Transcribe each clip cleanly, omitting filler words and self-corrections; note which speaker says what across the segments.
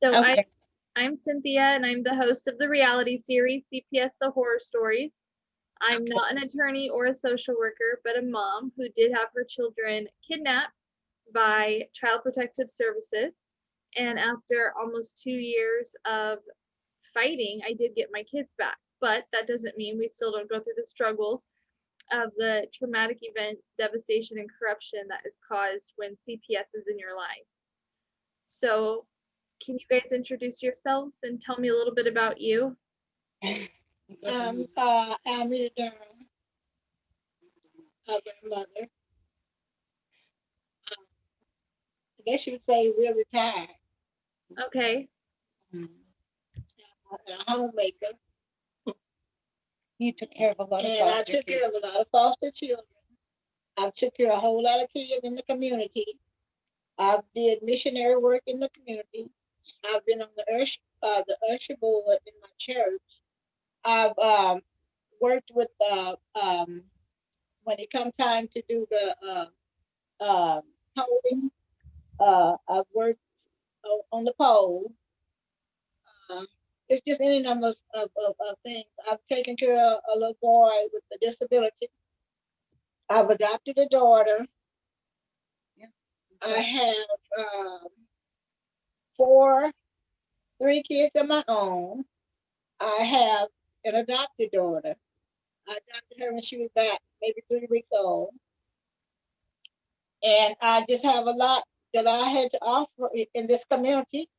Speaker 1: So
Speaker 2: Okay.
Speaker 1: I'm Cynthia, and I'm the host of the reality series, CPS the Horror Stories. I'm not an attorney or a social worker, but a mom who did have her children kidnapped by Child Protective Services. And after almost 2 years of fighting, I did get my kids back. But that doesn't mean we still don't go through the struggles of the traumatic events, devastation, and corruption that is caused when CPS is in your life. So, can you guys introduce yourselves and tell me a little bit about you?
Speaker 3: I'm Amity Durham, her grandmother. I guess you would say we're retired.
Speaker 1: Okay.
Speaker 3: I'm a homemaker.
Speaker 2: You took care of a lot of
Speaker 3: And I
Speaker 2: foster
Speaker 3: took
Speaker 2: kids.
Speaker 3: care of a lot of foster children. I took care of a whole lot of kids in the community. I did missionary work in the community. I've been on the usher board in my church. I've worked with when it comes time to do the polling. I've worked on the poll. It's just any number of things. I've taken care of a little boy with a disability. I've adopted a daughter.
Speaker 2: Yeah.
Speaker 3: I have 3 kids of my own. I have an adopted daughter. I adopted her when she was about maybe 3 weeks old. And I just have a lot that I had to offer in this community.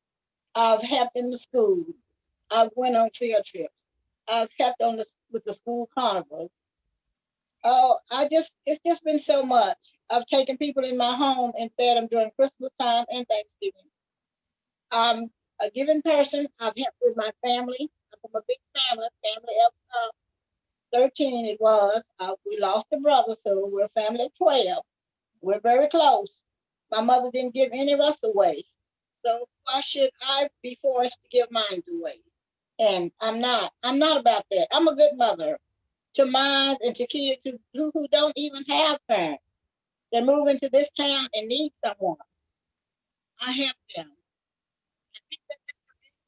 Speaker 3: I've helped in the school. I've went on field trips. I've helped with the school carnival. Oh, it's just been so much. I've taken people in my home and fed them during Christmas time and Thanksgiving. I'm a giving person. I've helped with my family. I'm from a big family of 13 it was. We lost a brother, so we're a family of 12. We're very close. My mother didn't give any of us away. So why should I be forced to give mine away? And I'm not about that. I'm a good mother to mine and to kids who don't even have parents. They're moving to this town and need someone. I help them.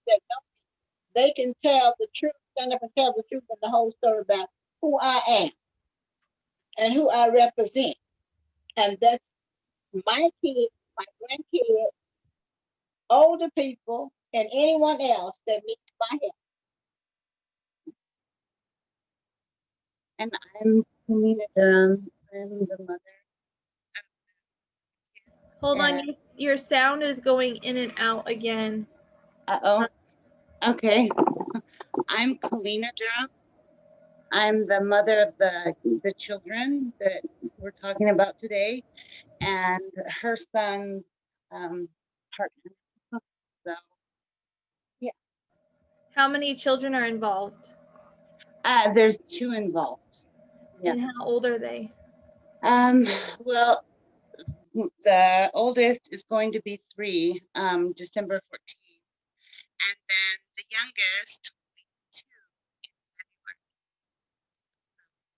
Speaker 3: That they can tell the truth, stand up and tell the truth and the whole story about who I am and who I represent. And that's my kids, my grandkids, older people, and anyone else that needs my help.
Speaker 2: And I'm Canila Durham. I'm the mother.
Speaker 1: Hold on, your sound is going in and out again.
Speaker 2: Uh-oh. Okay. I'm Canila Durham. I'm the mother of the children that we're talking about today, and her son's partner. So, yeah.
Speaker 1: How many children are involved?
Speaker 2: There's 2 involved. Yeah.
Speaker 1: And how old are they?
Speaker 2: Well, the oldest is going to be 3, December 14th, and then the youngest will be 2 in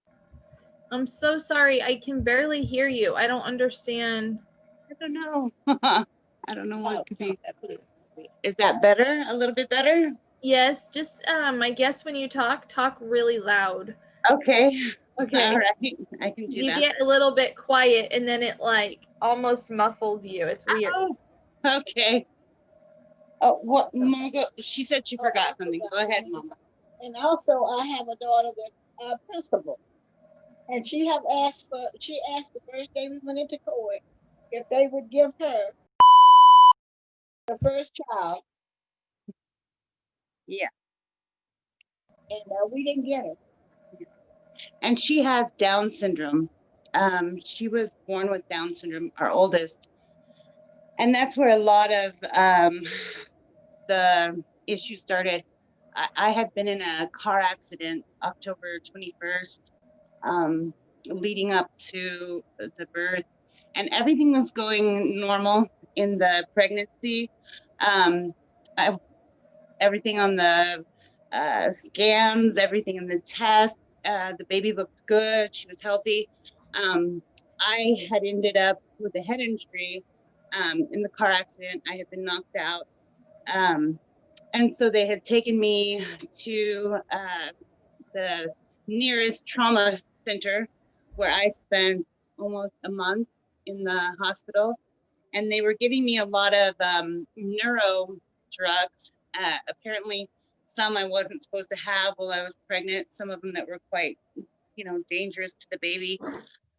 Speaker 2: February.
Speaker 1: I'm so sorry. I can barely hear you. I don't understand.
Speaker 2: I don't know. I don't know what it could be. Is that better? A little bit better?
Speaker 1: Yes, just I guess when you talk really loud.
Speaker 2: Okay.
Speaker 1: Okay.
Speaker 2: All right. I can do
Speaker 1: You
Speaker 2: that.
Speaker 1: get a little bit quiet and then it like almost muffles you. It's weird.
Speaker 2: Oh, okay. Oh, what, Mama? She said she forgot something. Go ahead, Mama.
Speaker 3: And also, I have a daughter that's a principal, and she asked the first day we went into court if they would give her the first child.
Speaker 2: Yeah.
Speaker 3: And we didn't get it.
Speaker 2: And she has Down syndrome. She was born with Down syndrome, our oldest. And that's where a lot of the issues started. I had been in a car accident October 21st, leading up to the birth, and everything was going normal in the pregnancy. Everything on the scans, everything in the test, the baby looked good. She was healthy. I had ended up with a head injury in the car accident. I had been knocked out. And so they had taken me to the nearest trauma center where I spent almost a month in the hospital. And they were giving me a lot of neuro drugs. Apparently, some I wasn't supposed to have while I was pregnant, some of them that were quite, dangerous to the baby.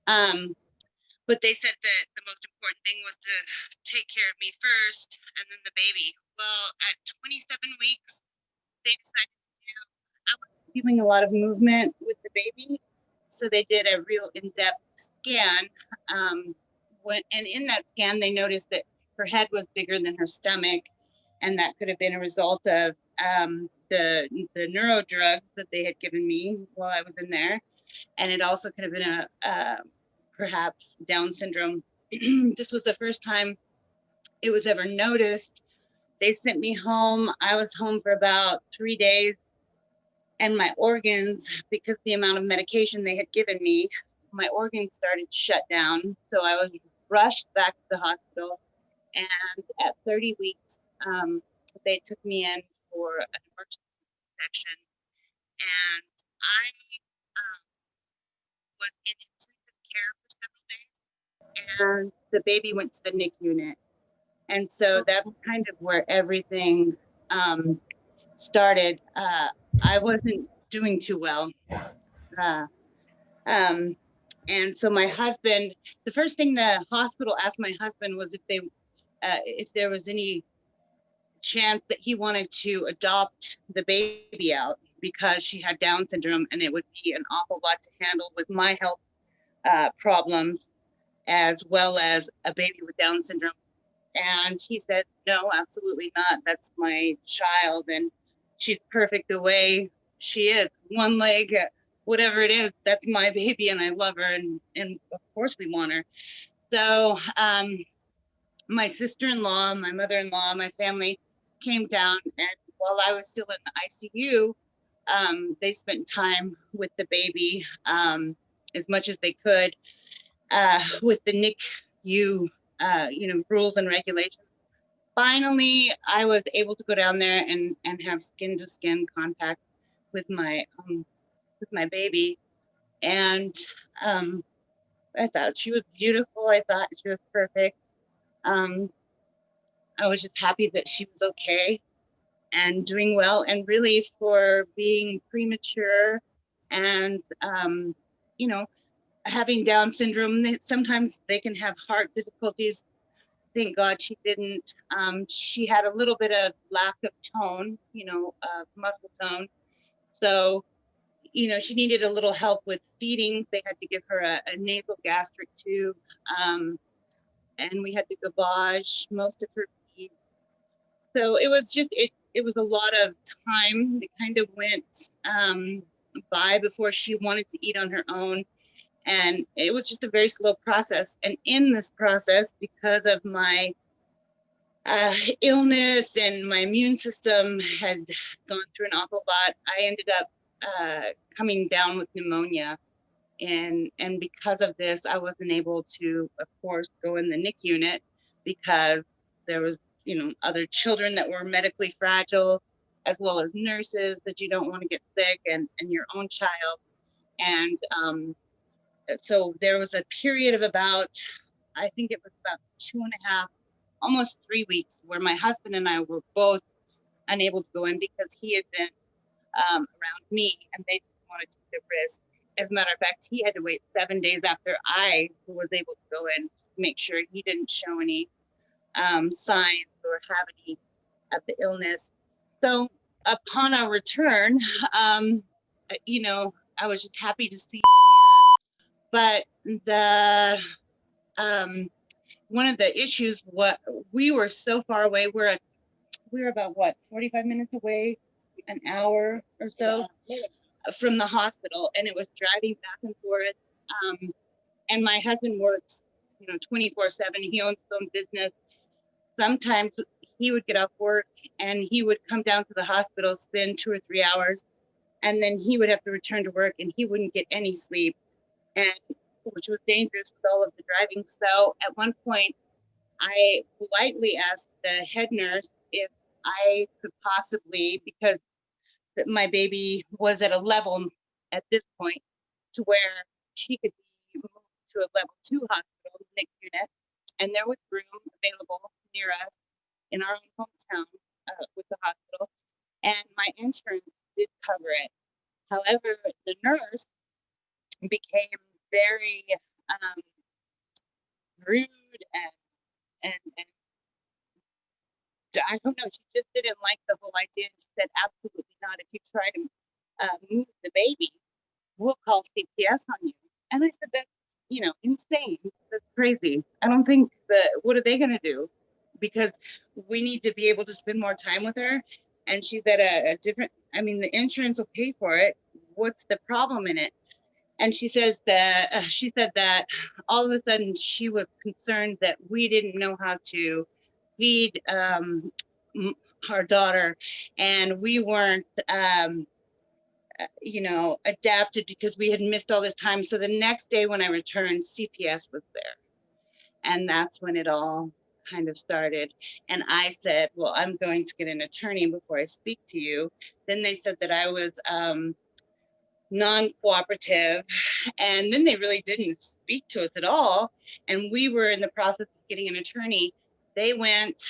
Speaker 2: But they said that the most important thing was to take care of me first and then the baby. Well, at 27 weeks, they decided I was feeling a lot of movement with the baby. So they did a real in-depth scan. And in that scan, they noticed that her head was bigger than her stomach. And that could have been a result of the neuro drugs that they had given me while I was in there. And it also could have been perhaps Down syndrome. This was the first time it was ever noticed. They sent me home. I was home for about 3 days. And my organs, because the amount of medication they had given me, my organs started to shut down. So I was rushed back to the hospital. And at 30 weeks, they took me in for an emergency section. And I was in intensive care for several days. And the baby went to the NICU unit. And so that's kind of where everything started. I wasn't doing too well. And so my husband, the first thing the hospital asked my husband was if there was any chance that he wanted to adopt the baby out because she had Down syndrome, and it would be an awful lot to handle with my health problems as well as a baby with Down syndrome. And he said, no, absolutely not. That's my child, and she's perfect the way she is. One leg, whatever it is, that's my baby, and I love her, and of course we want her. So my sister-in-law, my mother-in-law, my family came down, and while I was still in the ICU, they spent time with the baby as much as they could with the NICU, rules and regulations. Finally, I was able to go down there and have skin-to-skin contact with my baby, and I thought she was beautiful. I thought she was perfect. I was just happy that she was okay and doing well, and really for being premature and having Down syndrome. Sometimes they can have heart difficulties. Thank God she didn't. She had a little bit of lack of tone, muscle tone. So, she needed a little help with feeding. They had to give her a nasal gastric tube. And we had to gavage most of her feed. So it was just, it was a lot of time that kind of went by before she wanted to eat on her own. And it was just a very slow process. And in this process, because of my illness and my immune system had gone through an awful lot, I ended up coming down with pneumonia. And because of this, I wasn't able to, of course, go in the NICU unit because there was, other children that were medically fragile, as well as nurses that you don't want to get sick, and your own child. And so there was a period of about, I think it was about 2.5, almost 3 weeks, where my husband and I were both unable to go in because he had been around me, and they didn't want to take the risk. As a matter of fact, he had to wait 7 days after I was able to go in to make sure he didn't show any signs or have any of the illness. So upon our return, I was just happy to see Amira. But the one of the issues, we were so far away. We're about 45 minutes away, an hour or so from the hospital, and it was driving back and forth. And my husband works, 24/7. He owns his own business. Sometimes he would get off work and he would come down to the hospital, spend 2 or 3 hours, and then he would have to return to work, and he wouldn't get any sleep, and which was dangerous with all of the driving. So at one point, I politely asked the head nurse if I could possibly, because my baby was at a level at this point to where she could be moved to a level 2 hospital, NICU unit, and there was room available near us in our own hometown with the hospital, and my insurance did cover it. However, the nurse became very rude and I don't know, she just didn't like the whole idea. She said, absolutely not. If you try to move the baby, we'll call CPS on you. And I said, that's, insane. That's crazy. I don't think what are they going to do? Because we need to be able to spend more time with her. And she's at a different, the insurance will pay for it. What's the problem in it? And she said that all of a sudden she was concerned that we didn't know how to feed our daughter, and we weren't adapted because we had missed all this time. So the next day when I returned, CPS was there, and that's when it all kind of started. And I said, well, I'm going to get an attorney before I speak to you. Then they said that I was non-cooperative, and then they really didn't speak to us at all, and we were in the process of getting an attorney. They went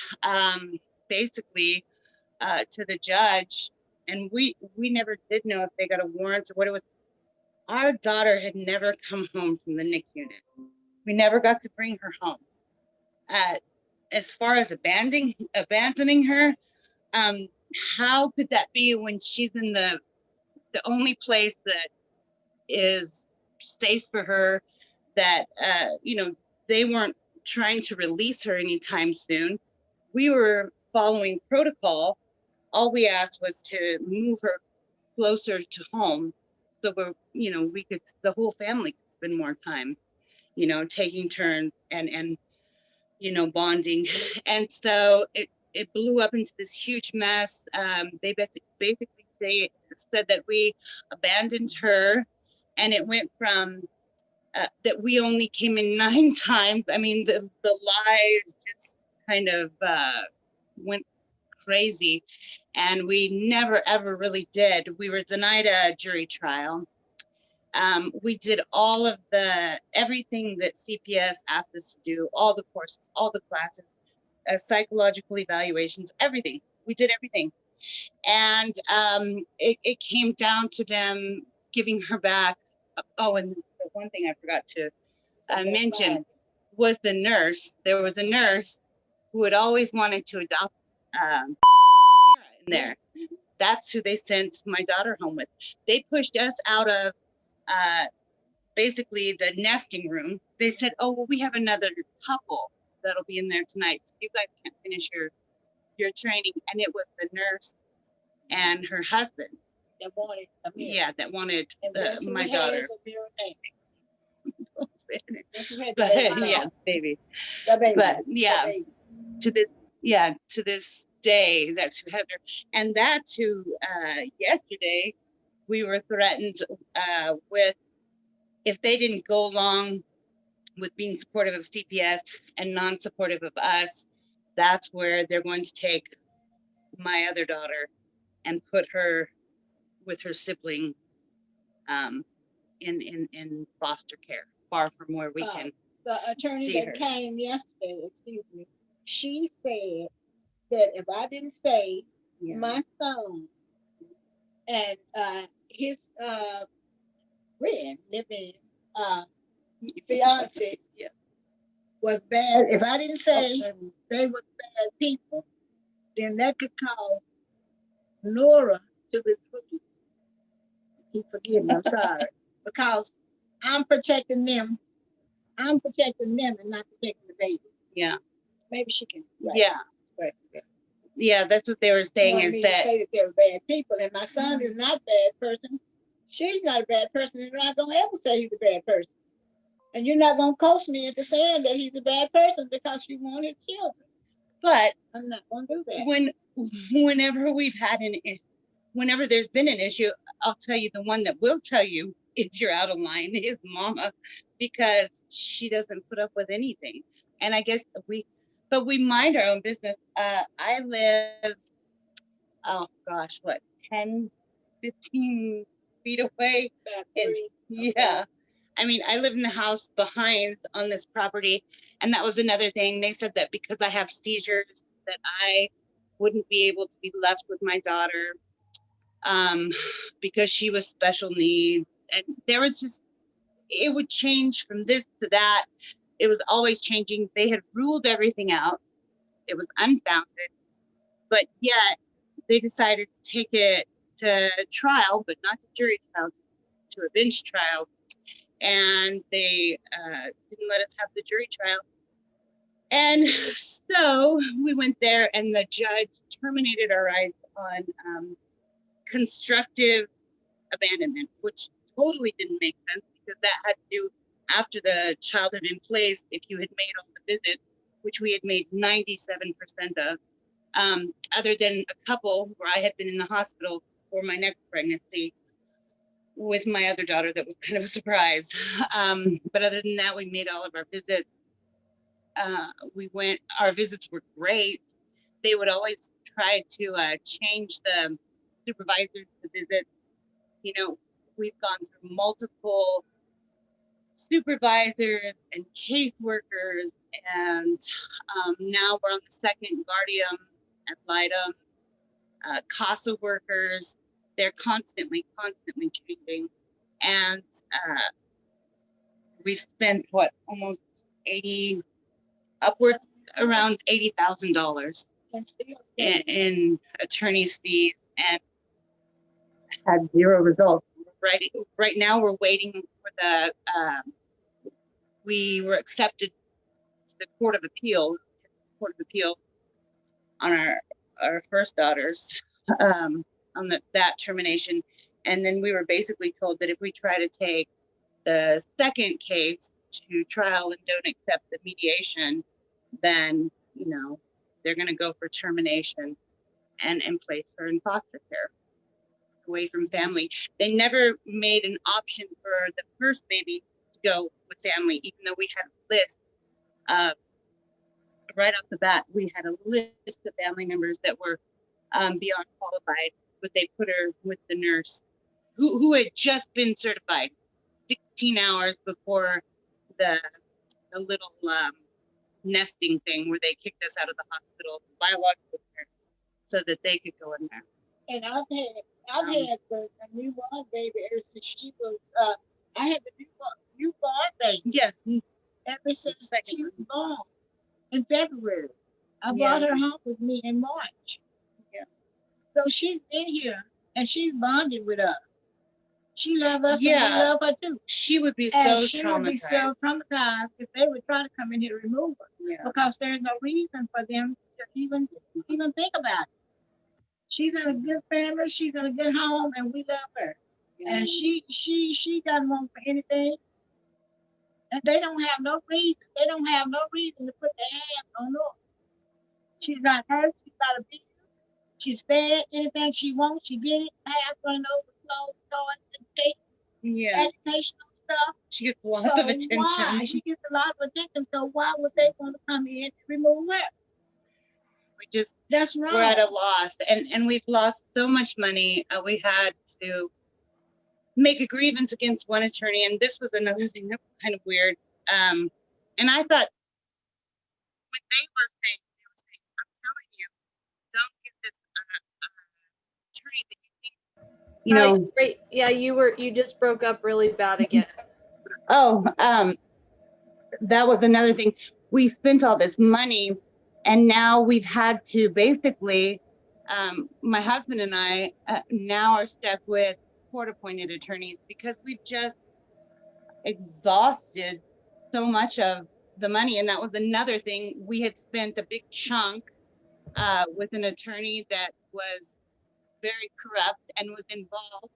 Speaker 2: basically to the judge, and we never did know if they got a warrant or what it was. Our daughter had never come home from the NICU unit. We never got to bring her home. As far as abandoning her, how could that be when she's in the only place that is safe for her, that they weren't trying to release her anytime soon. We were following protocol. All we asked was to move her closer to home, so we could, the whole family could spend more time, taking turns and bonding. And so it blew up into this huge mess. They basically said that we abandoned her, and it went from that we only came in 9 times. The lies just kind of went crazy, and we never ever really did. We were denied a jury trial. We did all of everything that CPS asked us to do, all the courses, all the classes, psychological evaluations, everything. We did everything. And it came down to them giving her back. Oh, and the one thing I forgot to mention was the nurse. There was a nurse who had always wanted to adopt in there. That's who they sent my daughter home with. They pushed us out of basically the nesting room. They said, oh, well, we have another couple that'll be in there tonight, so you guys can't finish your training. And it was the nurse and her husband
Speaker 3: that wanted
Speaker 2: that wanted my daughter.
Speaker 3: But
Speaker 2: yeah, baby. But yeah, to this day, that's who had her. And that's who yesterday we were threatened with, if they didn't go along with being supportive of CPS and non-supportive of us, that's where they're going to take my other daughter and put her with her sibling in foster care, far from where we can.
Speaker 3: The attorney that came yesterday, she said that if I didn't say my son and his friend, living fiance, was bad, if I didn't say they were bad people, then that could cause Nora to be put. He forgive me, I'm sorry, because I'm protecting them. I'm protecting them and not protecting the baby.
Speaker 2: Yeah.
Speaker 3: Maybe she can. Right.
Speaker 2: Yeah.
Speaker 3: Right.
Speaker 2: Yeah, that's what they were saying, is that
Speaker 3: say that they're bad people, and my son is not a bad person. She's not a bad person, and you're not gonna ever say he's a bad person. And you're not gonna coach me into saying that he's a bad person because you want his children.
Speaker 2: But
Speaker 3: I'm not gonna do that.
Speaker 2: Whenever we've had whenever there's been an issue, I'll tell you, the one that will tell you if you're out of line is Mama, because she doesn't put up with anything. And I guess we mind our own business. I live oh gosh, what, 10, 15 feet away? And, yeah. I mean, I live in the house behind on this property, and that was another thing. They said that because I have seizures, that I wouldn't be able to be left with my daughter, because she was special needs. And there was just, it would change from this to that. It was always changing. They had ruled everything out. It was unfounded, but yet they decided to take it to trial, but not to jury trial, to a bench trial. And they didn't let us have the jury trial. And so we went there, and the judge terminated our rights on constructive abandonment, which totally didn't make sense, because that had to do after the child had been placed, if you had made all the visits, which we had made 97% of, other than a couple where I had been in the hospital for my next pregnancy with my other daughter. That was kind of a surprise. But other than that, we made all of our visits. Our visits were great. They would always try to change the supervisors to visit. You know, we've gone through multiple supervisors and caseworkers, and now we're on the second Guardian at Lidum. CASA workers, they're constantly changing. And we've spent almost 80, upwards around $80,000 in attorney's fees, and had zero results. Right now we're waiting for the, we were accepted to the Court of Appeal on our first daughters, on that termination. And then we were basically told that if we try to take the second case to trial and don't accept the mediation, then, they're going to go for termination and place her in foster care, away from family. They never made an option for the first baby to go with family, even though we had a list of, right off the bat, we had a list of family members that were beyond qualified, but they put her with the nurse who had just been certified 16 hours before the little nesting thing where they kicked us out of the hospital, biological parents, so that they could go in there.
Speaker 3: And I've had the newborn baby ever since she was. I had the newborn baby.
Speaker 2: Yeah.
Speaker 3: Ever since she was born in February. I brought her home with me in March. Yeah. So she's been here, and she's bonded with us. She loves us, and we love her too.
Speaker 2: She would be
Speaker 3: and
Speaker 2: so
Speaker 3: she
Speaker 2: traumatized.
Speaker 3: Would be so traumatized if they would try to come in here and remove her. Yeah. Because there's no reason for them to even think about it. She's in a good family. She's in a good home, and we love her. Yeah. And she doesn't want for anything. And they don't have no reason. They don't have no reason to put their hands on her. She's not hurt. She's not abused. She's fed anything she wants. She get it. Half running over clothes, toys, educational stuff.
Speaker 2: She gets lots of attention.
Speaker 3: Why? She gets a lot of attention. So why would they want to come in and remove her? That's right.
Speaker 2: We're at a loss, and we've lost so much money. We had to make a grievance against one attorney, and this was another thing that was kind of weird. And I thought, when they were saying, I'm telling you, don't give this attorney that you think,
Speaker 1: Great. Yeah, you just broke up really bad again.
Speaker 2: Oh, that was another thing. We spent all this money, and now we've had to basically, my husband and I now are stuck with court-appointed attorneys, because we've just exhausted so much of the money. And that was another thing. We had spent a big chunk with an attorney that was very corrupt and was involved,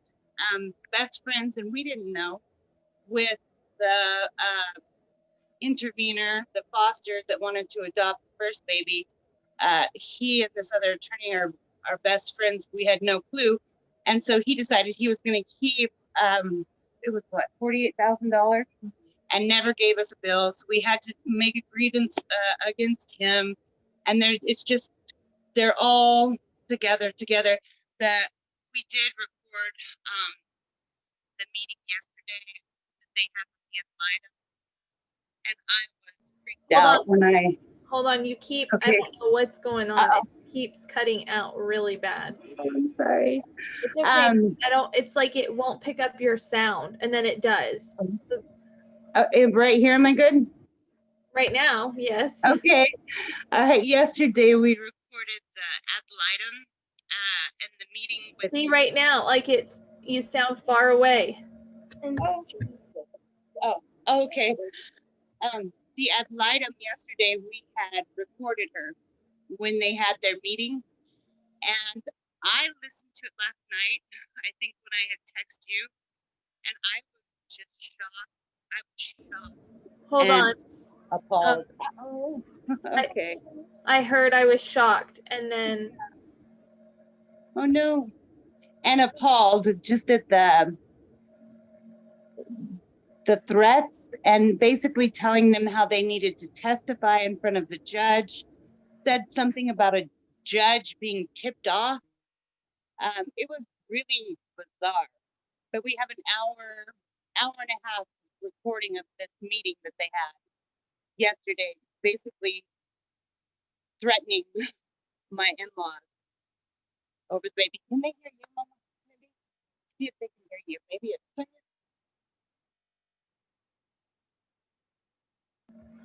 Speaker 2: best friends, and we didn't know, with the intervener, the fosters that wanted to adopt the first baby. He and this other attorney are best friends. We had no clue. And so he decided he was going to keep, it was what, $48,000, and never gave us a bill. So we had to make a grievance against him. And they're all together that we did record the meeting yesterday that they had with the Atlanta, and I was freaked out when I.
Speaker 1: Hold on, you keep, I
Speaker 2: Okay.
Speaker 1: don't know what's going on. It keeps cutting out really bad.
Speaker 2: I'm sorry.
Speaker 1: It's okay. It's like it won't pick up your sound, and then it does. So
Speaker 2: Right here, am I good?
Speaker 1: right now, yes.
Speaker 2: Okay. Yesterday we recorded the ad litem and the meeting with.
Speaker 1: See, right now, like you sound far away.
Speaker 2: Okay. The ad litem yesterday, we had recorded her when they had their meeting, and I listened to it last night. I think when I had texted you, and I was just shocked. I was shocked.
Speaker 1: Hold on.
Speaker 2: Appalled. Okay.
Speaker 1: I heard I was shocked, and then.
Speaker 2: Oh no. And appalled just at the threats and basically telling them how they needed to testify in front of the judge. Said something about a judge being tipped off. It was really bizarre. But we have an hour and a half recording of this meeting that they had yesterday, basically threatening my in-laws over the baby. Can they hear you, Mama? Maybe see if they can hear you. Maybe it's.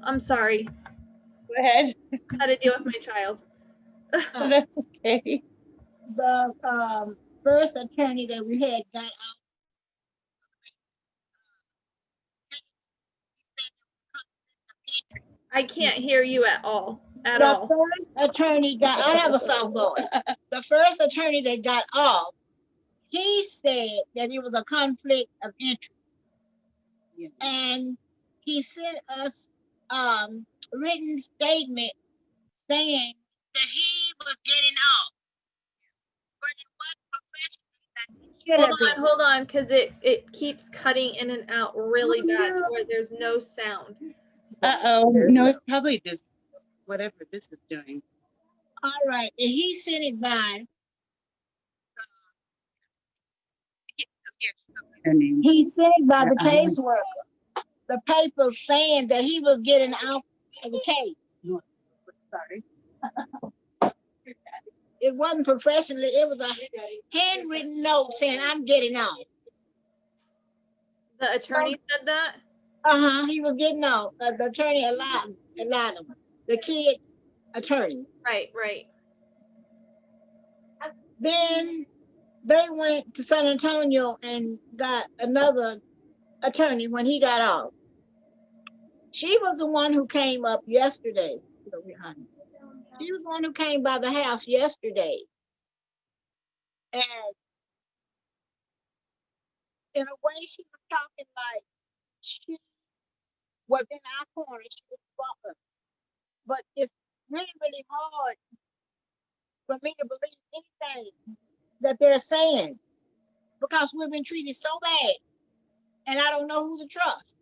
Speaker 1: I'm sorry.
Speaker 2: Go ahead.
Speaker 1: How to deal with my child.
Speaker 2: That's okay.
Speaker 3: The first attorney that we had got out.
Speaker 1: I can't hear you at all.
Speaker 3: The first attorney got, I have a soft voice. The first attorney that got off, he said that it was a conflict of interest. Yeah. And he sent us written statement saying that he was getting off. But it wasn't professional.
Speaker 1: Hold on, because it keeps cutting in and out really bad where there's no sound.
Speaker 2: No, it's probably this, whatever this is doing.
Speaker 3: All right, and he sent it by. He sent it by the caseworker. The paper saying that he was getting out of the case. Sorry. It wasn't professionally, it was a handwritten note saying I'm getting out.
Speaker 1: The attorney said that?
Speaker 3: He was getting out. The attorney allowed him. The kid's attorney.
Speaker 1: Right.
Speaker 3: Then they went to San Antonio and got another attorney when he got out. She was the one who came up yesterday. She was the one who came by the house yesterday. And in a way, she was talking like she was in our corner. She was fucking. But it's really, really hard for me to believe anything that they're saying because we've been treated so bad and I don't know who to trust.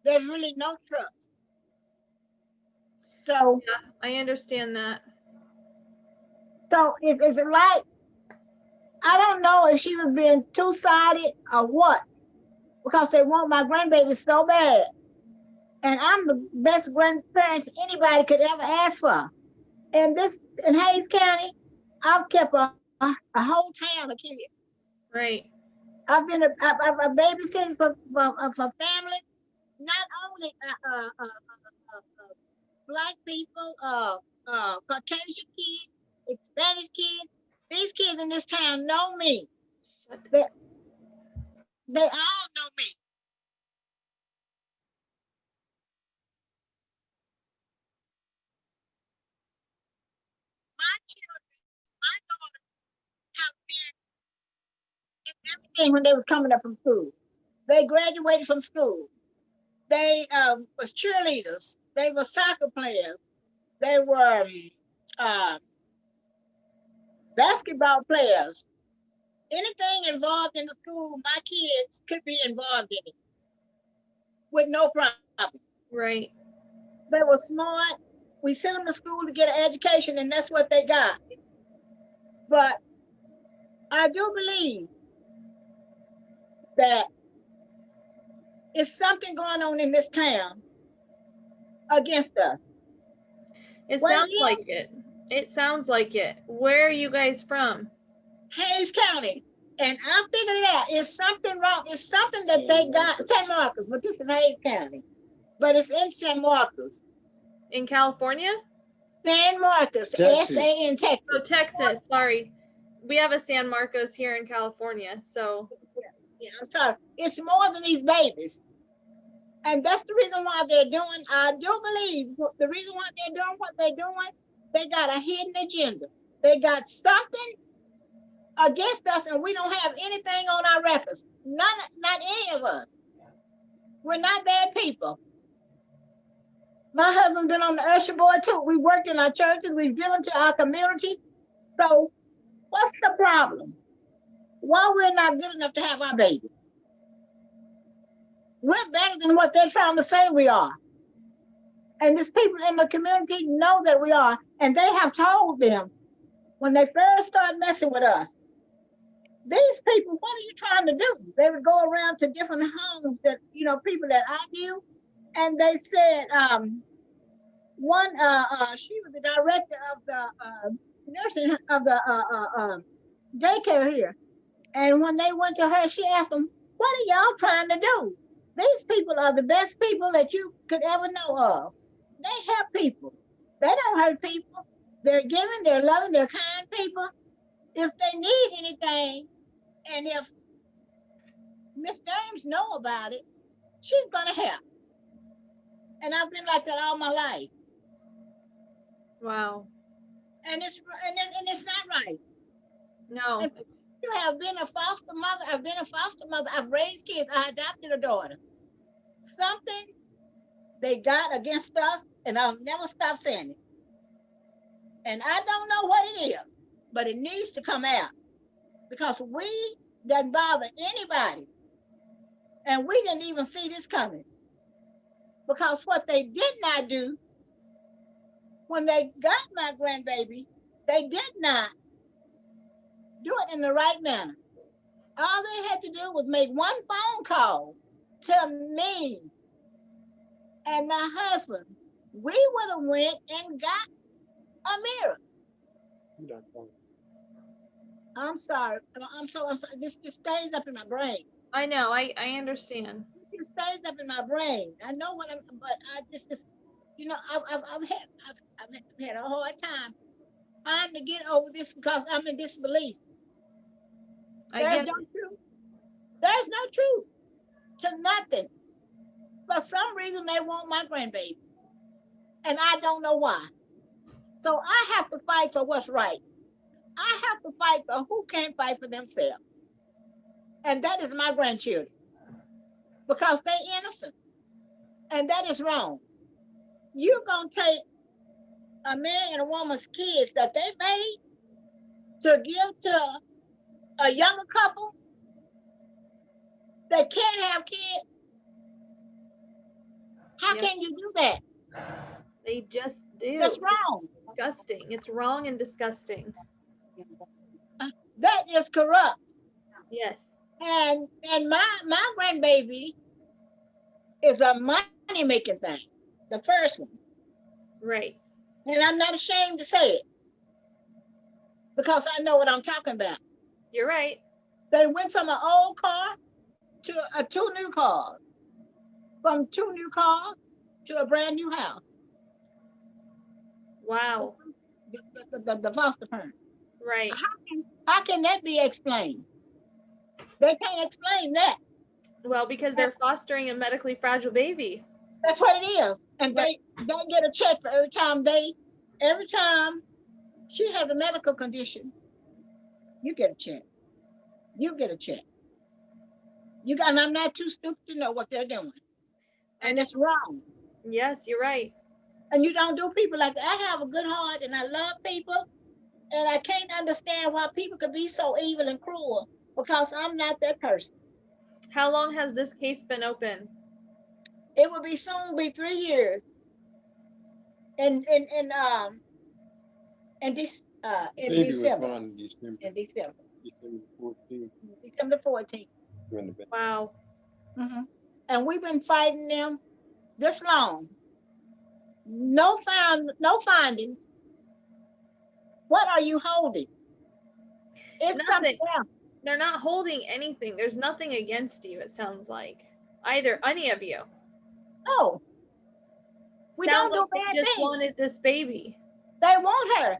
Speaker 3: There's really no trust. So
Speaker 1: yeah, I understand that.
Speaker 3: So is it like, I don't know if she was being two-sided or what, because they want my grandbaby so bad. And I'm the best grandparents anybody could ever ask for. And this, in Hayes County, I've kept a whole town of kids.
Speaker 1: Right.
Speaker 3: I've been a babysitting for family, not only Black people, Caucasian kids, Spanish kids. These kids in this town know me. They all know me. My children, my daughters have been in everything when they was coming up from school. They graduated from school. They was cheerleaders. They were soccer players. They were basketball players. Anything involved in the school, my kids could be involved in it with no problem.
Speaker 1: Right.
Speaker 3: They were smart. We sent them to school to get an education, and that's what they got. But I do believe that it's something going on in this town against us.
Speaker 1: It
Speaker 3: What
Speaker 1: sounds
Speaker 3: it
Speaker 1: like
Speaker 3: is,
Speaker 1: it. It sounds like it. Where are you guys from?
Speaker 3: Hayes County. And I figured it out. It's something wrong. It's something that they got, San Marcos, but this is Hayes County. But it's in San Marcos.
Speaker 1: In California?
Speaker 3: San Marcos,
Speaker 4: Texas.
Speaker 3: S.A. in Texas.
Speaker 1: Oh, Texas. Sorry. We have a San Marcos here in California. So,
Speaker 3: Yeah, I'm sorry. It's more than these babies. And that's the reason why they're doing, I do believe the reason why they're doing what they're doing, they got a hidden agenda. They got something against us, and we don't have anything on our records. Not any of us. We're not bad people. My husband's been on the usher board too. We worked in our churches. We've given to our community. So what's the problem? Why we're not good enough to have our babies? We're better than what they're trying to say we are. And these people in the community know that we are. And they have told them when they first started messing with us, these people, what are you trying to do? They would go around to different homes that, people that I knew. And they said, one, she was the director of the nursing, of the daycare here. And when they went to her, she asked them, what are y'all trying to do? These people are the best people that you could ever know of. They help people. They don't hurt people. They're giving, they're loving, they're kind people. If they need anything, and if Miss James know about it, she's gonna help. And I've been like that all my life.
Speaker 1: wow.
Speaker 3: And it's not right.
Speaker 1: No.
Speaker 3: If you have been a foster mother, I've been a foster mother, I've raised kids, I adopted a daughter. Something they got against us, and I'll never stop saying it. And I don't know what it is, but it needs to come out because we doesn't bother anybody. And we didn't even see this coming. Because what they did not do when they got my grandbaby, they did not do it in the right manner. All they had to do was make one phone call to me and my husband. We would have went and got a mirror. I'm sorry. I'm sorry. This just stays up in my brain.
Speaker 1: I know. I understand.
Speaker 3: It stays up in my brain. I know what but I just I've had a hard time trying to get over this because I'm in disbelief. There's no truth. There's no truth to nothing. For some reason, they want my grandbaby, and I don't know why. So I have to fight for what's right. I have to fight for who can't fight for themselves, and that is my grandchildren, because they're innocent, and that is wrong. You're gonna take a man and a woman's kids that they made to give to a younger couple that can't have kids? How can you do that?
Speaker 1: They just do.
Speaker 3: That's wrong.
Speaker 1: Disgusting. It's wrong and disgusting.
Speaker 3: That is corrupt.
Speaker 1: Yes.
Speaker 3: And my grandbaby is a money making thing, the first one.
Speaker 1: Right.
Speaker 3: And I'm not ashamed to say it because I know what I'm talking about.
Speaker 1: You're right.
Speaker 3: They went from an old car to two new cars, from two new cars to a brand new house.
Speaker 1: Wow.
Speaker 3: The foster parent.
Speaker 1: Right.
Speaker 3: How can that be explained? They can't explain that.
Speaker 1: Well, because they're fostering a medically fragile baby.
Speaker 3: That's what it is. And they get a check for every time she has a medical condition, you get a check. You get a check. And I'm not too stupid to know what they're doing. And it's wrong.
Speaker 1: Yes, you're right.
Speaker 3: And you don't do people like that. I have a good heart and I love people. And I can't understand why people could be so evil and cruel because I'm not that person.
Speaker 1: How long has this case been open?
Speaker 3: It will soon be 3 years. In in
Speaker 4: Baby was
Speaker 3: December.
Speaker 4: born in December.
Speaker 3: In December.
Speaker 4: December 14th.
Speaker 3: December 14th.
Speaker 4: When the baby-
Speaker 1: Wow.
Speaker 3: And we've been fighting them this long. No findings. What are you holding? It's
Speaker 1: Nothing.
Speaker 3: something else.
Speaker 1: They're not holding anything. There's nothing against you, it sounds like. Either any of you.
Speaker 3: No. We
Speaker 1: Sounds
Speaker 3: don't do
Speaker 1: like
Speaker 3: bad
Speaker 1: they just
Speaker 3: things.
Speaker 1: wanted this baby.
Speaker 3: They want her.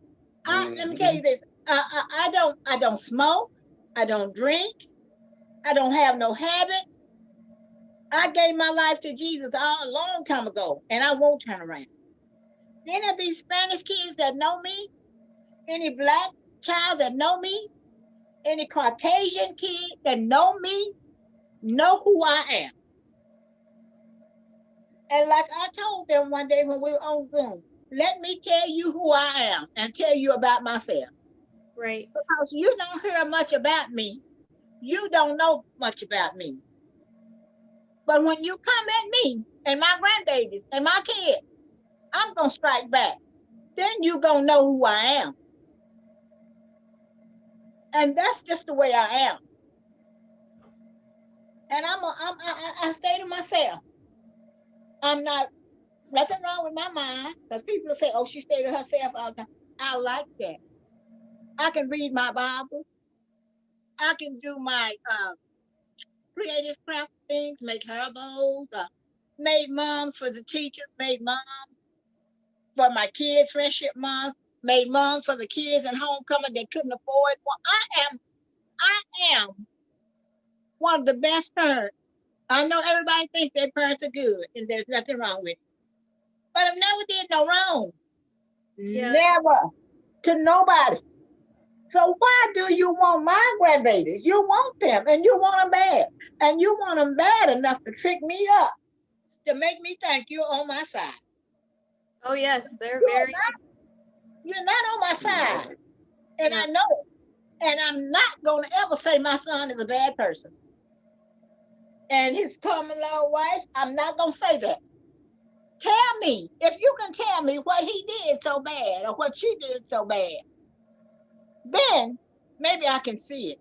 Speaker 3: Let me tell you this. I don't smoke. I don't drink. I don't have no habits. I gave my life to Jesus a long time ago, and I won't turn around. Any of these Spanish kids that know me, any black child that know me, any Caucasian kid that know me, know who I am. And like I told them one day when we were on Zoom, let me tell you who I am and tell you about myself.
Speaker 1: Right.
Speaker 3: Because you don't hear much about me. You don't know much about me. But when you come at me and my grandbabies and my kids, I'm going to strike back. Then you're going to know who I am. And that's just the way I am. And I stay to myself. I'm not, nothing wrong with my mind. Because people say, oh, she stayed to herself all the time. I like that. I can read my Bible. I can do my creative craft things, make herbals, made moms for the teachers, made moms for my kids, friendship moms, made moms for the kids in homecoming that couldn't afford. Well, I am one of the best parents. I know everybody thinks their parents are good and there's nothing wrong with it. But I've never did no wrong.
Speaker 1: Yeah.
Speaker 3: Never. To nobody. So why do you want my grandbabies? You want them and you want them bad. And you want them bad enough to trick me up to make me think you're on my side.
Speaker 1: Oh yes, they're
Speaker 3: You're not on my side. And
Speaker 1: No.
Speaker 3: I know it. And I'm not going to ever say my son is a bad person. And his common law wife, I'm not going to say that. Tell me, if you can tell me what he did so bad or what she did so bad, then maybe I can see it.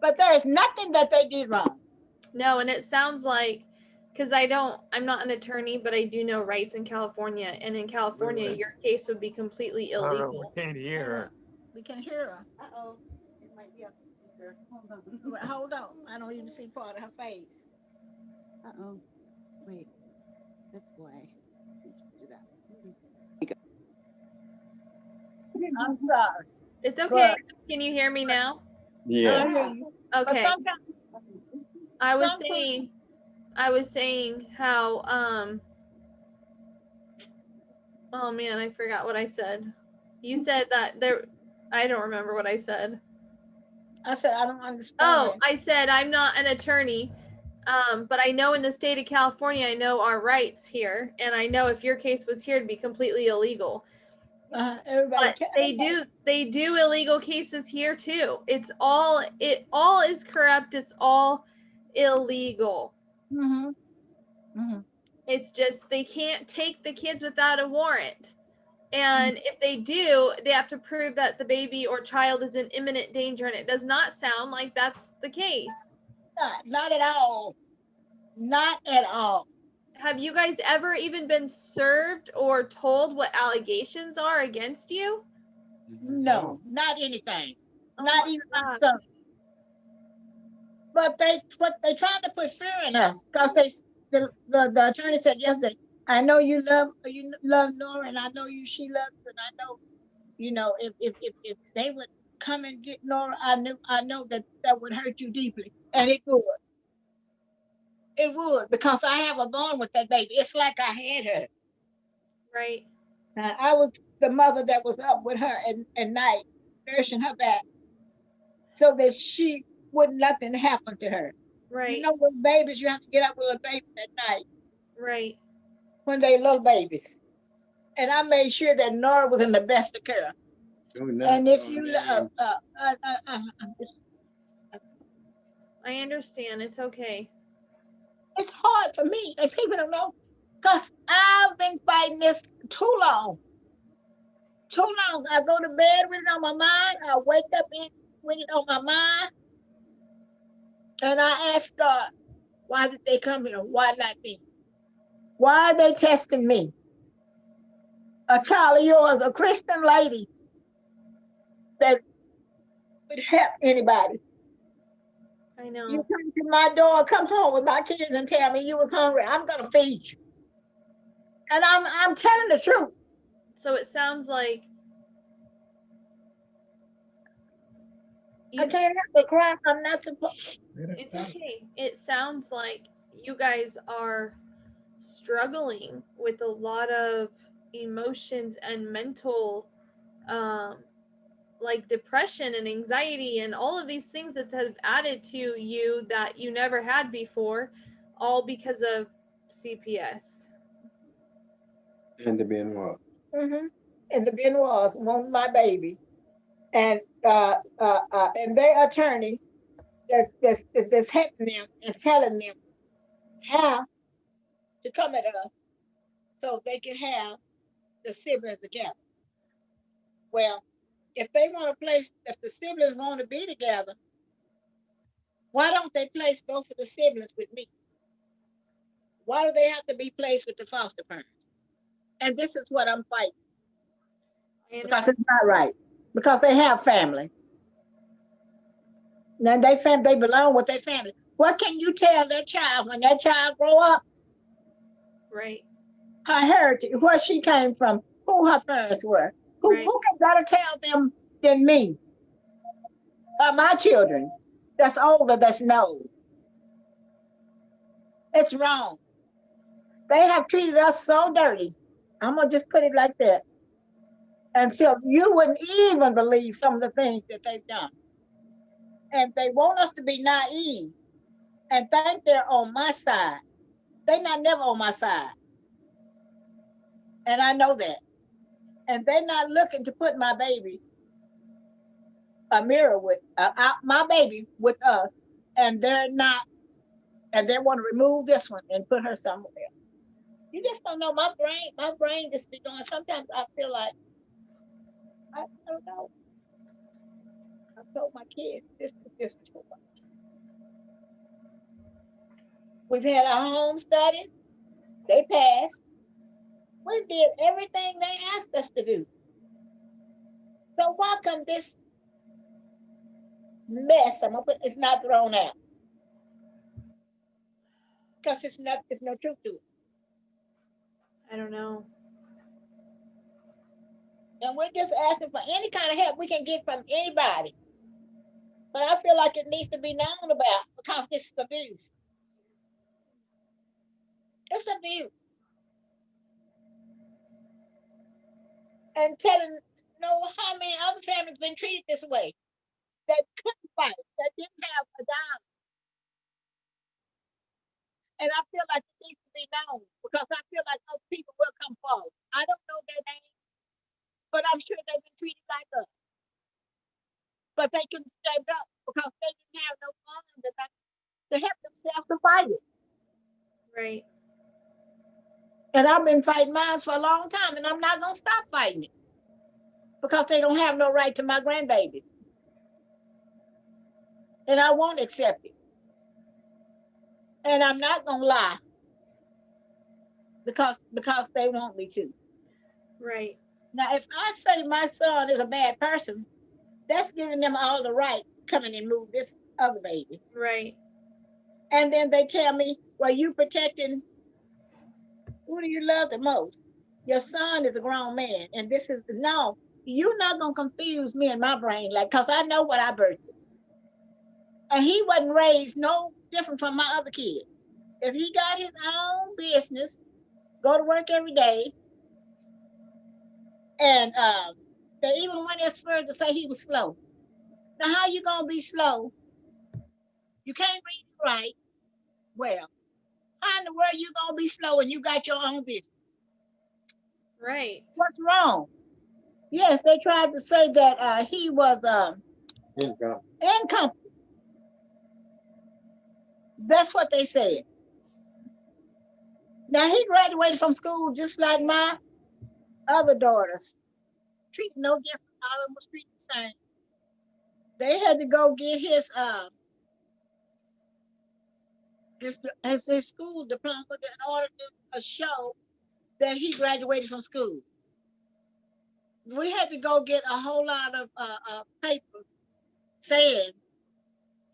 Speaker 3: But there is nothing that they did wrong.
Speaker 1: No, and it sounds like, because I'm not an attorney, but I do know rights in California. And in California, your case would be completely illegal.
Speaker 4: We can't hear her.
Speaker 3: We can hear her. Uh-oh. It might be up there. Hold on. I don't even see part of her face. Uh-oh. Wait. This way. I'm sorry.
Speaker 1: It's okay. Can you hear me now?
Speaker 4: Yeah.
Speaker 1: Okay. I was
Speaker 3: sometimes-
Speaker 1: saying how oh man, I forgot what I said. You said that I don't remember what I said.
Speaker 3: I said I don't understand.
Speaker 1: Oh, I said I'm not an attorney. But I know in the state of California, I know our rights here, and I know if your case was here, it'd be completely illegal. But they do illegal cases here too. It all is corrupt. It's all illegal. It's just they can't take the kids without a warrant. And if they do, they have to prove that the baby or child is in imminent danger, and it does not sound like that's the case.
Speaker 3: Not at all. Not at all.
Speaker 1: Have you guys ever even been served or told what allegations are against you?
Speaker 3: No, not anything.
Speaker 1: Oh
Speaker 3: not
Speaker 1: my
Speaker 3: even
Speaker 1: God.
Speaker 3: some. But they trying to put fear in us because the attorney said yesterday, I know you love Nora, and I know she loves you, and I know, if they would come and get Nora, I know that would hurt you deeply, and it would. It would, because I have a bond with that baby. It's like I had her.
Speaker 1: Right.
Speaker 3: I was the mother that was up with her at night, nursing her back, so that she wouldn't nothing happen to her.
Speaker 1: Right.
Speaker 3: You know, with babies, you have to get up with a baby at night.
Speaker 1: Right.
Speaker 3: When they little babies. And I made sure that Nora was in the best of care. And if you
Speaker 1: I understand. It's okay.
Speaker 3: It's hard for me, and people don't know, because I've been fighting this too long. too long. I go to bed with it on my mind. I wake up with it on my mind. And I ask God, why did they come here? Why not me? Why are they testing me? A child of yours, a Christian lady that would help anybody.
Speaker 1: I know.
Speaker 3: You come to my door, come home with my kids and tell me you was hungry. I'm gonna feed you. And I'm telling the truth.
Speaker 1: So it sounds like
Speaker 3: I can't help but cry. I'm not supposed.
Speaker 1: it's okay. It sounds like you guys are struggling with a lot of emotions and mental like depression and anxiety and all of these things that have added to you that you never had before, all because of CPS.
Speaker 4: And the Benoit.
Speaker 3: Mm-hmm. And the Benoits want my baby. And their attorney that's helping them and telling them how to come at us so they can have the siblings together. Well, if they want to place, if the siblings want to be together, why don't they place both of the siblings with me? Why do they have to be placed with the foster parents? And this is what I'm fighting. Because it's not right. Because they have family. Now they belong with their family. What can you tell that child when that child grow up?
Speaker 1: Right.
Speaker 3: Her heritage, where she came from, who her parents were. Who can better tell them than me? My children that's older, that's known. It's wrong. They have treated us so dirty. I'm gonna just put it like that. Until you wouldn't even believe some of the things that they've done. And they want us to be naive and think they're on my side. They're not never on my side. And I know that. And they're not looking to put my baby, a mirror with my baby with us. And they're not, and they want to remove this one and put her somewhere. You just don't know. My brain just be going. Sometimes I feel like, I don't know. I told my kids, this is just too much. We've had our home studies. They passed. We did everything they asked us to do. So why come this mess, it's not thrown out? Because it's no truth to it.
Speaker 1: I don't know.
Speaker 3: And we're just asking for any kind of help we can get from anybody. But I feel like it needs to be known about because this is abuse. It's abuse. And telling how many other families been treated this way that couldn't fight, that didn't have a dime. And I feel like it needs to be known because I feel like those people will come forward. I don't know their names, but I'm sure they've been treated like us. But they couldn't stand up because they didn't have no arms to help themselves to fight it.
Speaker 1: Right.
Speaker 3: And I've been fighting mine for a long time, and I'm not going to stop fighting it because they don't have no right to my grandbabies. And I won't accept it. And I'm not going to lie because they want me to.
Speaker 1: Right.
Speaker 3: Now, if I say my son is a bad person, that's giving them all the right to come in and move this other baby.
Speaker 1: Right.
Speaker 3: And then they tell me, well, you protecting, who do you love the most? Your son is a grown man. And this is, no, you're not going to confuse me in my brain, because I know what I birthed. And he wasn't raised no different from my other kid. If he got his own business, go to work every day, and they even went as far as to say he was slow. Now, how you going to be slow? You can't read and write. Well, how in the world you going to be slow and you got your own business?
Speaker 1: Right.
Speaker 3: What's wrong? Yes, they tried to say that he was incompetent. That's what they said. Now, he graduated from school just like my other daughters treated no different. All of them was treated the same. They had to go get his school diploma in order to show that he graduated from school. We had to go get a whole lot of papers saying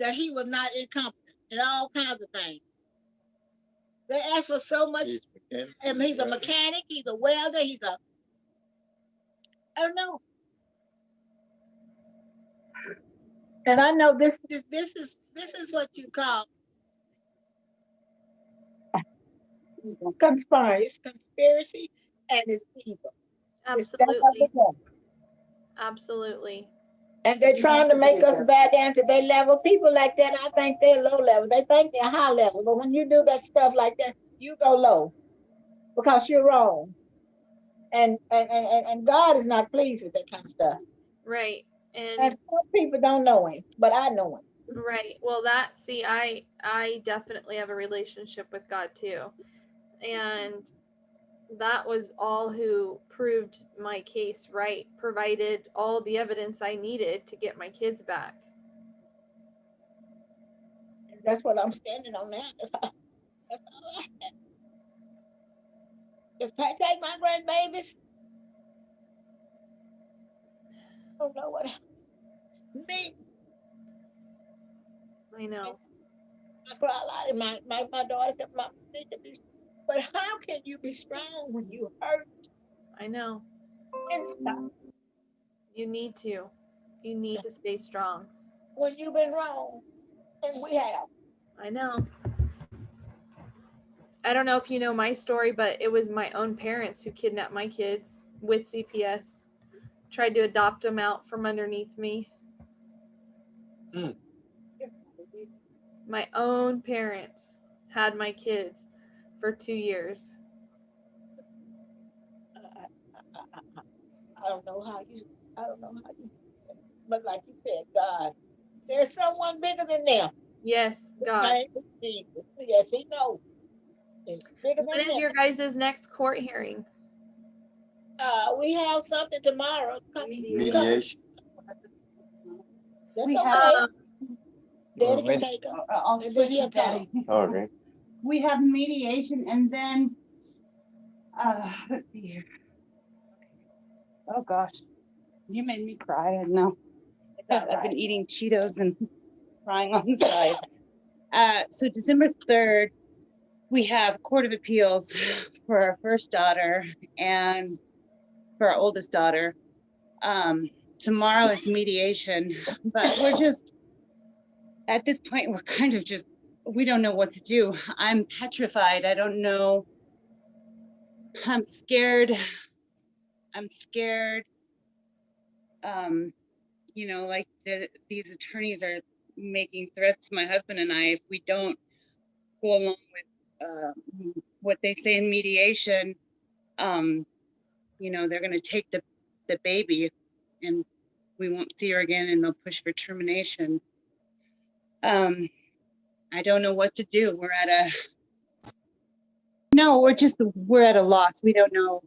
Speaker 3: that he was not incompetent and all kinds of things. They asked for so much. He's a mechanic, he's a welder, I don't know. And I know this is what you call conspiracy. It's conspiracy and it's evil.
Speaker 1: Absolutely. Absolutely.
Speaker 3: And they're trying to make us back down to their level. People like that, I think they're low level. They think they're high level. But when you do that stuff like that, you go low because you're wrong. And God is not pleased with that kind of stuff.
Speaker 1: Right.
Speaker 3: And some people don't know him, but I know him.
Speaker 1: Right. Well, I definitely have a relationship with God too. And that was all who proved my case right, provided all the evidence I needed to get my kids back.
Speaker 3: That's what I'm standing on now. That's all I have. If I take my grandbabies, I don't know what me.
Speaker 1: I know.
Speaker 3: I cry a lot, and my daughter said, "Mom, you need to be." But how can you be strong when you hurt?
Speaker 1: I know.
Speaker 3: And
Speaker 1: you need to. You need to stay strong.
Speaker 3: When you've been wrong, and we have.
Speaker 1: I know. I don't know if you know my story, but it was my own parents who kidnapped my kids with CPS. Tried to adopt them out from underneath me. My own parents had my kids for 2 years.
Speaker 3: I don't know how you, but like you said, God, there's someone bigger than them.
Speaker 1: Yes, God.
Speaker 3: Jesus. Yes, he knows.
Speaker 1: When is your guys' next court hearing?
Speaker 3: We have something tomorrow.
Speaker 4: Mediation.
Speaker 3: That's
Speaker 2: We
Speaker 3: okay.
Speaker 2: have-
Speaker 3: Daddy can take them. And then he'll talk.
Speaker 4: Okay.
Speaker 2: We have mediation, and then let's see here. Oh gosh, you made me cry. I know. I've been eating Cheetos and crying on the side. So December 3rd, we have Court of Appeals for our first daughter and for our oldest daughter. Tomorrow is mediation, but we're just, at this point, we're kind of just, we don't know what to do. I'm petrified. I don't know. I'm scared. You know, like these attorneys are making threats to my husband and I if we don't go along with what they say in mediation. You know, they're going to take the baby and we won't see her again, and they'll push for termination. I don't know what to do. We're at a loss. We don't know.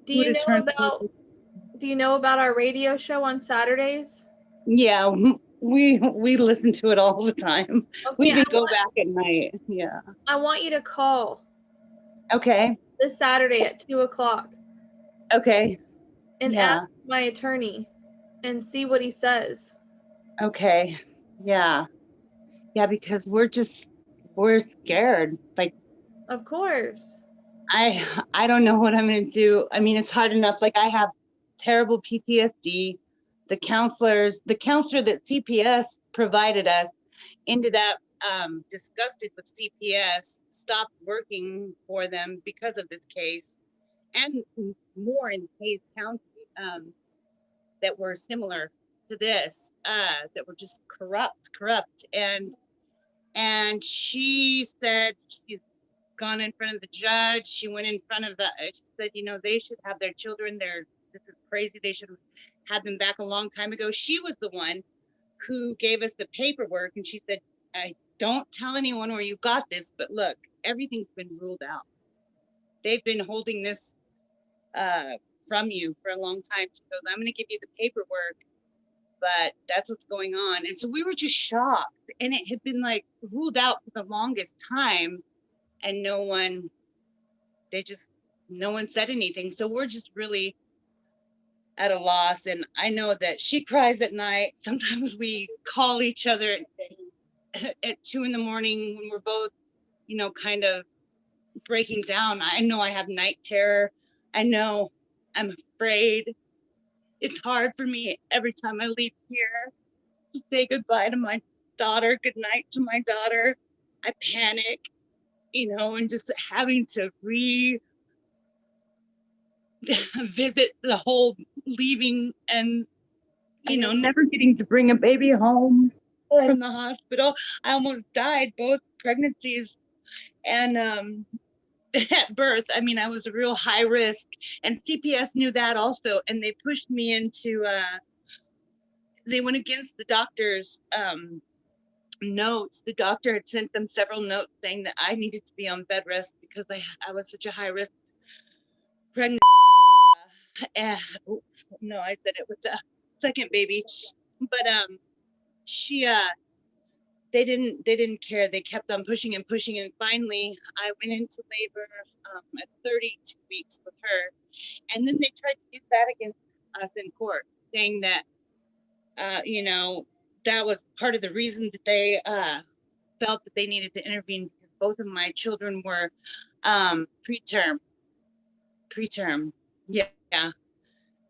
Speaker 1: Do you know about our radio show on Saturdays?
Speaker 2: Yeah, we listen to it all the time. Okay, we even go back at night. Yeah.
Speaker 1: I want you to call.
Speaker 2: Okay.
Speaker 1: This Saturday at 2:00.
Speaker 2: Okay.
Speaker 1: And ask my attorney and see what he says.
Speaker 2: Okay. Yeah. Yeah, because we're scared. Like,
Speaker 1: of course.
Speaker 2: I don't know what I'm going to do. I mean, it's hard enough. Like, I have terrible PTSD. The counselor that CPS provided us ended up disgusted with CPS, stopped working for them because of this case, and more in Hayes County that were similar to this, that were just corrupt. And she said she's gone in front of the judge. She went in front of she said, you know, they should have their children. This is crazy. They should have had them back a long time ago. She was the one who gave us the paperwork, and she said, I don't tell anyone where you got this, but look, everything's been ruled out. They've been holding this from you for a long time. She goes, I'm going to give you the paperwork, but that's what's going on. And so we were just shocked, and it had been like ruled out for the longest time, and no one said anything. So we're just really at a loss. And I know that she cries at night. Sometimes we call each other at 2 a.m. when we're both, kind of breaking down. I know I have night terror. I know I'm afraid. It's hard for me every time I leave here to say goodbye to my daughter, good night to my daughter. I panic, and just having to visit the whole leaving and, never getting to bring a baby home from the hospital. I almost died both pregnancies and at birth. I mean, I was a real high risk, and CPS knew that also, and they pushed me into they went against the doctor's notes. The doctor had sent them several notes saying that I needed to be on bed rest because I was such a high risk pregnancy with Nora. No, I said it with the second baby, but she they didn't care. They kept on pushing and pushing, and finally I went into labor at 32 weeks with her, and then they tried to use that against us in court, saying that that was part of the reason that they felt that they needed to intervene, because both of my children were preterm. Yeah.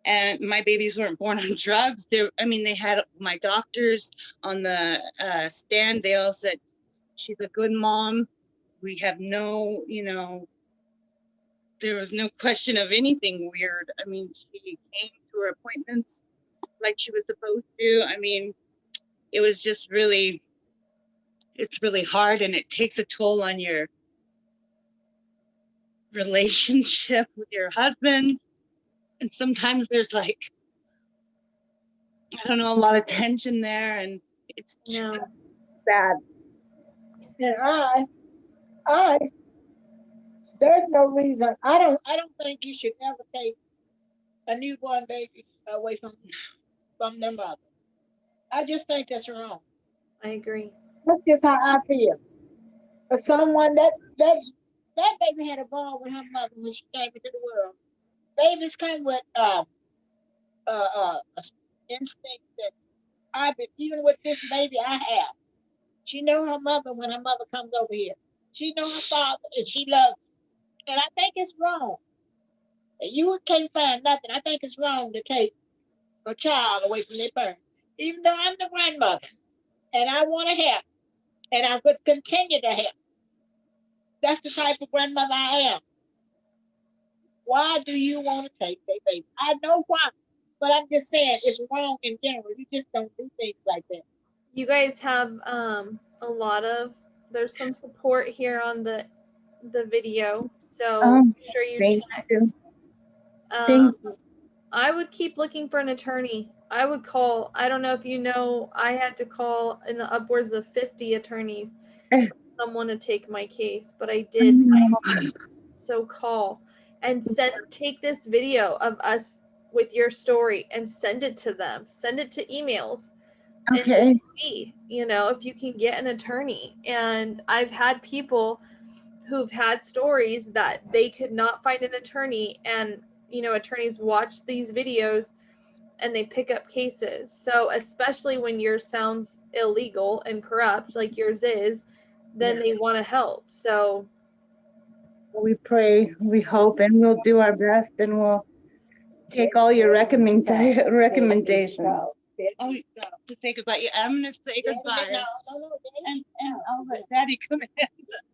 Speaker 2: And my babies weren't born on drugs. They had my doctors on the stand. They all said, she's a good mom. We have no, there was no question of anything weird. I mean, she came to her appointments like she was supposed to. I mean, it was just it's really hard, and it takes a toll on your relationship with your husband. And sometimes there's like, I don't know, a lot of tension there, and it's sad.
Speaker 3: And I, there's no reason. I don't think you should ever take a newborn baby away from their mother. I just think that's wrong.
Speaker 1: I agree.
Speaker 3: That's just how I feel. But someone that baby had a bond with her mother when she came into the world. Babies come with instinct that even with this baby I have. She know her mother when her mother comes over here. She know her father, and she loves him. And I think it's wrong. You can't find nothing. I think it's wrong to take a child away from their parents. Even though I'm the grandmother and I want to help, and I could continue to help. That's the type of grandmother I am. Why do you want to take their baby? I know why, but I'm just saying it's wrong in general. You just don't do things like that.
Speaker 1: You guys have there's some support here on the video, so make sure you check. I would keep looking for an attorney. I would call, I don't know if you know, I had to call in the upwards of 50 attorneys for someone to take my case, but I did. So call and take this video of us with your story and send it to them. Send it to emails.
Speaker 2: Okay.
Speaker 1: And see, if you can get an attorney. And I've had people who've had stories that they could not find an attorney, and attorneys watch these videos and they pick up cases. So especially when yours sounds illegal and corrupt like yours is, then they want to help. So
Speaker 2: we pray, we hope, and we'll do our best, and we'll take all your recommendations. Oh, to say goodbye. Yeah, I'm gonna say goodbye. And I'll let Daddy come in.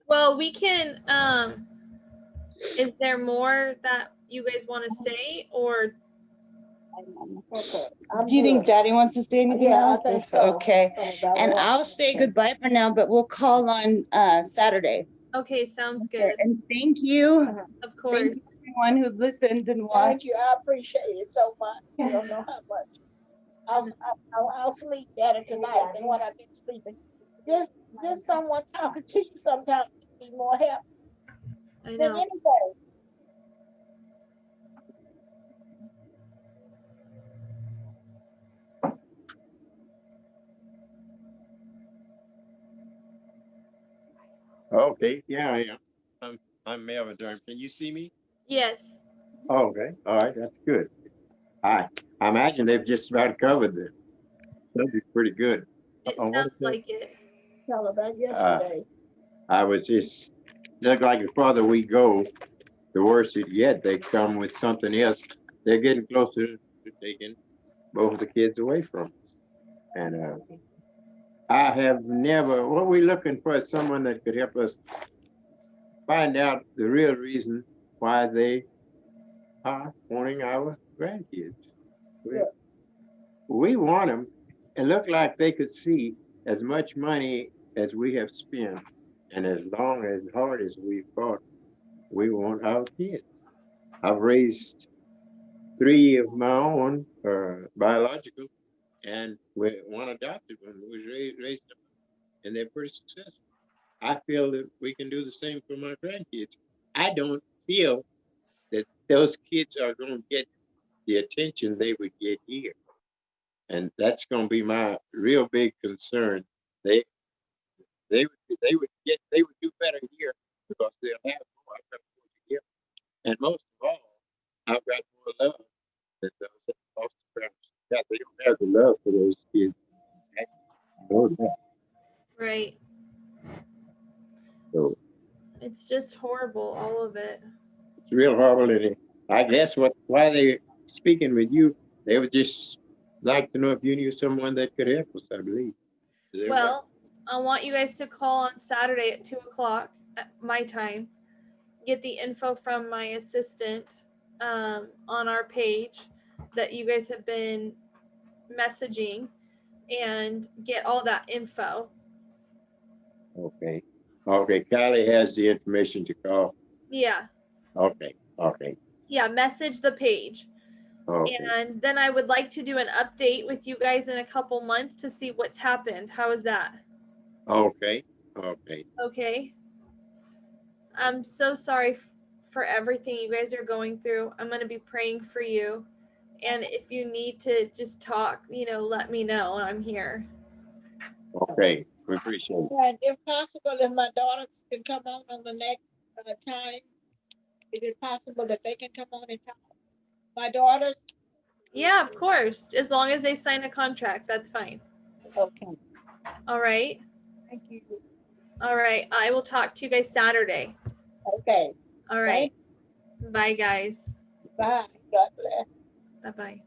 Speaker 1: Well, we can. Is there more that you guys want to say, or?
Speaker 3: Okay.
Speaker 2: Do you think Daddy wants to say anything else?
Speaker 3: I think so.
Speaker 2: Okay. And I'll say goodbye for now, but we'll call on Saturday.
Speaker 1: Okay, sounds good.
Speaker 2: And thank you.
Speaker 1: Of course.
Speaker 2: Thank you everyone who listened and watched.
Speaker 3: Thank you. I appreciate it so much. You don't know how much. I'll sleep better tonight than what I've been sleeping. Just someone talking to you sometimes need more help
Speaker 1: I
Speaker 3: than
Speaker 1: know.
Speaker 3: anybody.
Speaker 4: Okay, yeah, I am. I'm Melvin Durham. Can you see me?
Speaker 1: Yes,
Speaker 4: Okay, all right, that's good. I imagine they've just about covered the subject pretty good.
Speaker 1: it
Speaker 4: What
Speaker 1: sounds
Speaker 4: is that?
Speaker 1: like it.
Speaker 3: Tell about yesterday.
Speaker 4: I was just look like the farther we go, the worse it get. They come with something else. They're getting closer to taking both of the kids away from us. And I have never. What we're looking for is someone that could help us find out the real reason why they are wanting our grandkids. We,
Speaker 3: Yeah.
Speaker 4: we want them. It looked like they could see as much money as we have spent, and as long as hard as we fought, we want our kids. I've raised 3 of my own, biological, and one adopted one who was raised them, and they're pretty successful. I feel that we can do the same for my grandkids. I don't feel that those kids are going to get the attention they would get here. And that's going to be my real big concern. They they would do better here because they'll have more. I've got more to give, and most of all, I've got more love than those that foster parents got. They don't have the love for those kids. I know that.
Speaker 1: Right.
Speaker 4: So
Speaker 1: It's just horrible, all of it.
Speaker 4: it's real horrible. And I guess why they speaking with you, they would just like to know if you knew someone that could help us. I believe. Is that right?
Speaker 1: Well, I want you guys to call on Saturday at 2 o'clock at my time. Get the info from my assistant on our page that you guys have been messaging and get all that info.
Speaker 4: Okay. Okay. Kylie has the information to call.
Speaker 1: Yeah.
Speaker 4: Okay. Okay.
Speaker 1: Yeah. Message the page.
Speaker 4: Okay.
Speaker 1: And then I would like to do an update with you guys in a couple months to see what's happened. How is that?
Speaker 4: Okay. Okay.
Speaker 1: Okay. I'm so sorry for everything you guys are going through. I'm going to be praying for you. And if you need to just talk, let me know. I'm here.
Speaker 4: Okay. We appreciate it.
Speaker 3: And if possible, if my daughters can come on the next time, is it possible that they can come on and talk? My daughters?
Speaker 1: Yeah, of course. As long as they sign a contract, that's fine.
Speaker 3: Okay,
Speaker 1: All right.
Speaker 3: thank you.
Speaker 1: All right. I will talk to you guys Saturday.
Speaker 3: Okay,
Speaker 1: All right. Bye, guys.
Speaker 3: bye. God bless.
Speaker 1: Bye-bye.